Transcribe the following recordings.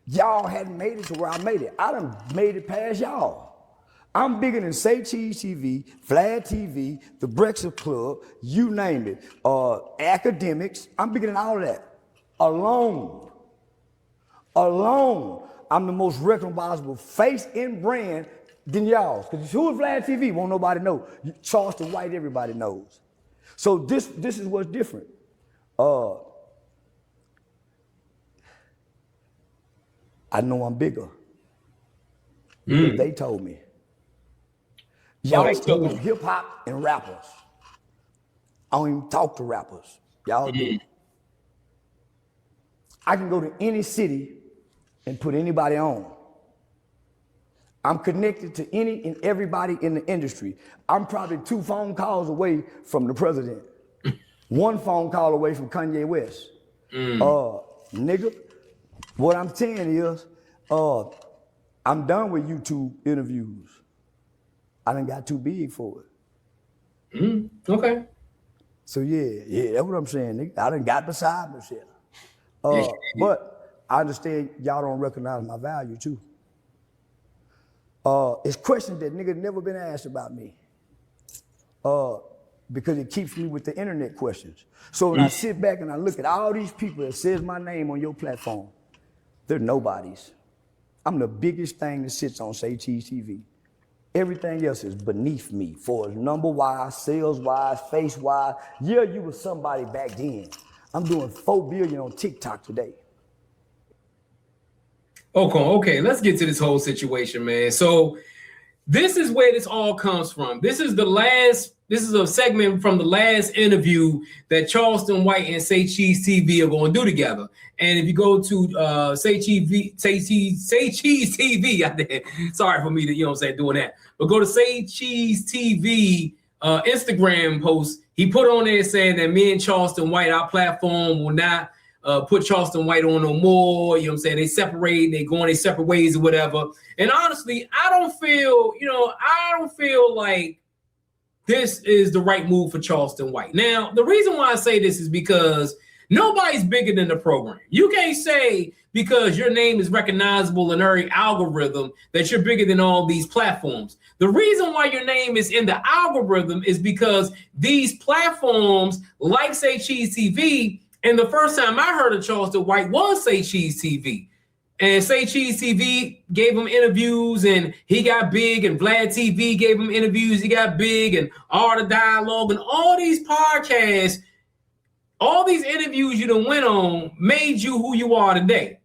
Y'all hadn't made it to where I made it. I done made it past y'all. I'm bigger than Say Cheese TV, Vlad TV, The Breakfast Club, you name it, academics. I'm bigger than all of that. Alone, I'm the most recognizable face and brand than y'all. Because who is Vlad TV? Won't nobody know. Charleston White, everybody knows. So this is what's different. I know I'm bigger. They told me. Y'all stuck on hip hop and rappers. I don't even talk to rappers. Y'all do. I can go to any city and put anybody on. I'm connected to any and everybody in the industry. I'm probably 2 phone calls away from the president. 1 phone call away from Kanye West. Nigga, what I'm saying is, I'm done with YouTube interviews. I done got too big for it. Okay. So yeah, that's what I'm saying, nigga. I done got beside myself. But I understand y'all don't recognize my value too. It's questions that nigga never been asked about me. Because it keeps me with the internet questions. So when I sit back and I look at all these people that says my name on your platform, they're nobodies. I'm the biggest thing that sits on Say Cheese TV. Everything else is beneath me for number-wise, sales-wise, face-wise. Yeah, you was somebody back then. I'm doing 4 billion on TikTok today. Okay, let's get to this whole situation, man. So this is where this all comes from. This is a segment from the last interview that Charleston White and Say Cheese TV are going to do together. And if you go to Say Cheese TV, sorry for me to, doing that. But go to Say Cheese TV Instagram post. He put on there saying that me and Charleston White, our platform will not put Charleston White on no more. You know what I'm saying? They separate, they going their separate ways or whatever. And honestly, I don't feel like this is the right move for Charleston White. Now, the reason why I say this is because nobody's bigger than the program. You can't say because your name is recognizable in every algorithm that you're bigger than all these platforms. The reason why your name is in the algorithm is because these platforms like Say Cheese TV, and the first time I heard of Charleston White was Say Cheese TV. And Say Cheese TV gave him interviews and he got big, and Vlad TV gave him interviews, he got big, and Art of Dialogue and all these podcasts, all these interviews you done went on made you who you are today.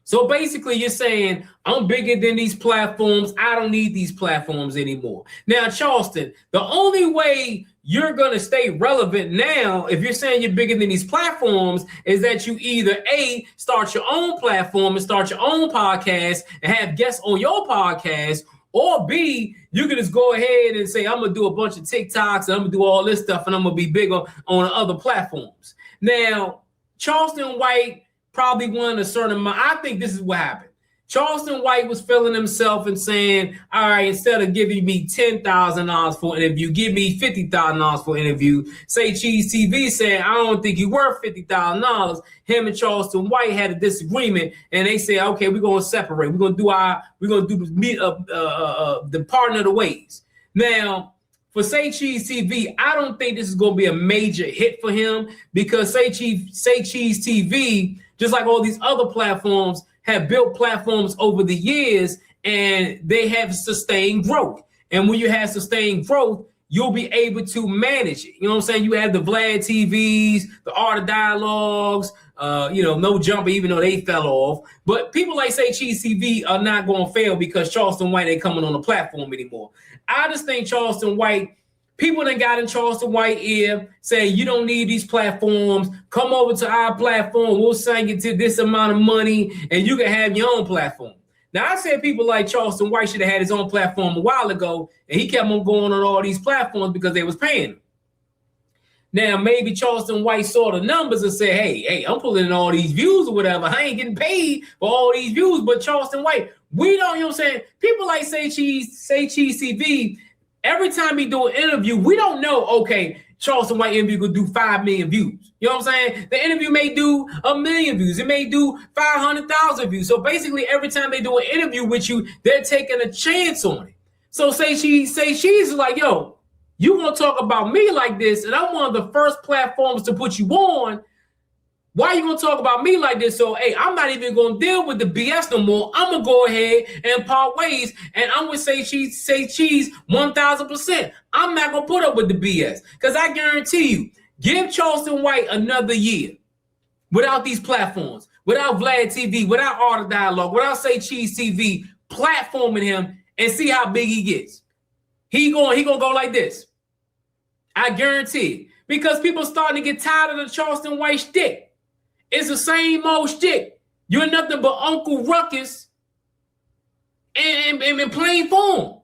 So basically you're saying, I'm bigger than these platforms. I don't need these platforms anymore. Now, Charleston, the only way you're going to stay relevant now, if you're saying you're bigger than these platforms, is that you either A, start your own platform and start your own podcast and have guests on your podcast, or B, you can just go ahead and say, I'm going to do a bunch of TikToks and I'm going to do all this stuff and I'm going to be bigger on other platforms. Now, Charleston White probably won a certain amount. I think this is what happened. Charleston White was feeling himself and saying, all right, instead of giving me $10,000 for an interview, give me $50,000 for an interview. Say Cheese TV saying, I don't think you're worth $50,000. Him and Charleston White had a disagreement, and they said, okay, we're going to separate. We're going to do the partner of the ways. Now, for Say Cheese TV, I don't think this is going to be a major hit for him, because Say Cheese TV, just like all these other platforms, have built platforms over the years, and they have sustained growth. And when you have sustained growth, you'll be able to manage it. You know what I'm saying? You have the Vlad TVs, the Art of Dialogues, No Jumper, even though they fell off. But people like Say Cheese TV are not going to fail because Charleston White ain't coming on the platform anymore. I just think Charleston White, people that got in Charleston White ear saying, you don't need these platforms. Come over to our platform. We'll sign you to this amount of money and you can have your own platform. Now, I said people like Charleston White should have had his own platform a while ago, and he kept on going on all these platforms because they was paying him. Now, maybe Charleston White saw the numbers and said, hey, I'm pulling in all these views or whatever. I ain't getting paid for all these views. But Charleston White, we don't, you know what I'm saying? People like Say Cheese TV, every time he do an interview, we don't know, okay, Charleston White interview could do 5 million views. You know what I'm saying? The interview may do 1 million views. It may do 500,000 views. So basically, every time they do an interview with you, they're taking a chance on it. So say she's like, yo, you gonna talk about me like this, and I'm one of the first platforms to put you on. Why are you gonna talk about me like this? So, hey, I'm not even gonna deal with the BS no more. I'm gonna go ahead and part ways, and I'm gonna say cheese 1,000%. I'm not gonna put up with the BS, because I guarantee you, give Charleston White another year without these platforms, without Vlad TV, without Art of Dialogue, without Say Cheese TV platforming him, and see how big he gets. He gonna go like this. I guarantee it, because people starting to get tired of the Charleston White shtick. It's the same old shtick. You're nothing but Uncle Ruckus and in plain form.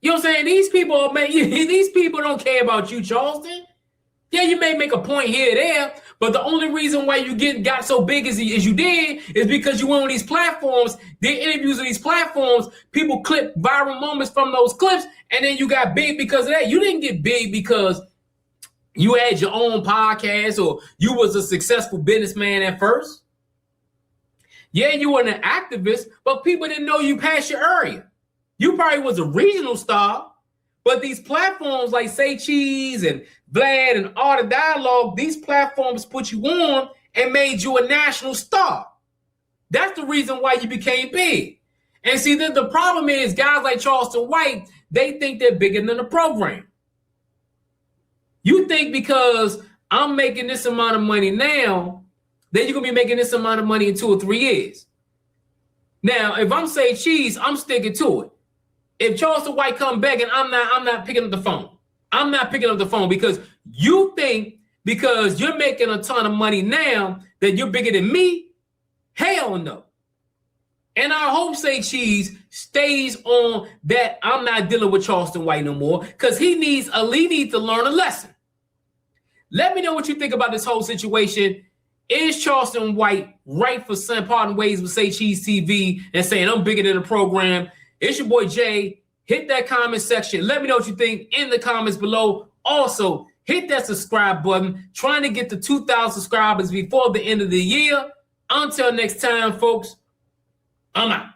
You know what I'm saying? These people don't care about you, Charleston. Yeah, you may make a point here or there, but the only reason why you got so big as you did is because you went on these platforms, did interviews on these platforms, people clip viral moments from those clips, and then you got big because of that. You didn't get big because you had your own podcast or you was a successful businessman at first. Yeah, you were an activist, but people didn't know you past your area. You probably was a regional star, but these platforms like Say Cheese and Vlad and Art of Dialogue, these platforms put you on and made you a national star. That's the reason why you became big. And see, the problem is guys like Charleston White, they think they're bigger than the program. You think because I'm making this amount of money now, then you're going to be making this amount of money in 2 or 3 years. Now, if I'm Say Cheese, I'm sticking to it. If Charleston White come back and I'm not picking up the phone. I'm not picking up the phone because you think because you're making a ton of money now that you're bigger than me. Hell no. And I hope Say Cheese stays on that. I'm not dealing with Charleston White no more because he needs to learn a lesson. Let me know what you think about this whole situation. Is Charleston White right for parting ways with Say Cheese TV and saying I'm bigger than the program? It's your boy Jay. Hit that comment section. Let me know what you think in the comments below. Also, hit that subscribe button. Trying to get to 2,000 subscribers before the end of the year. Until next time, folks, I'm out.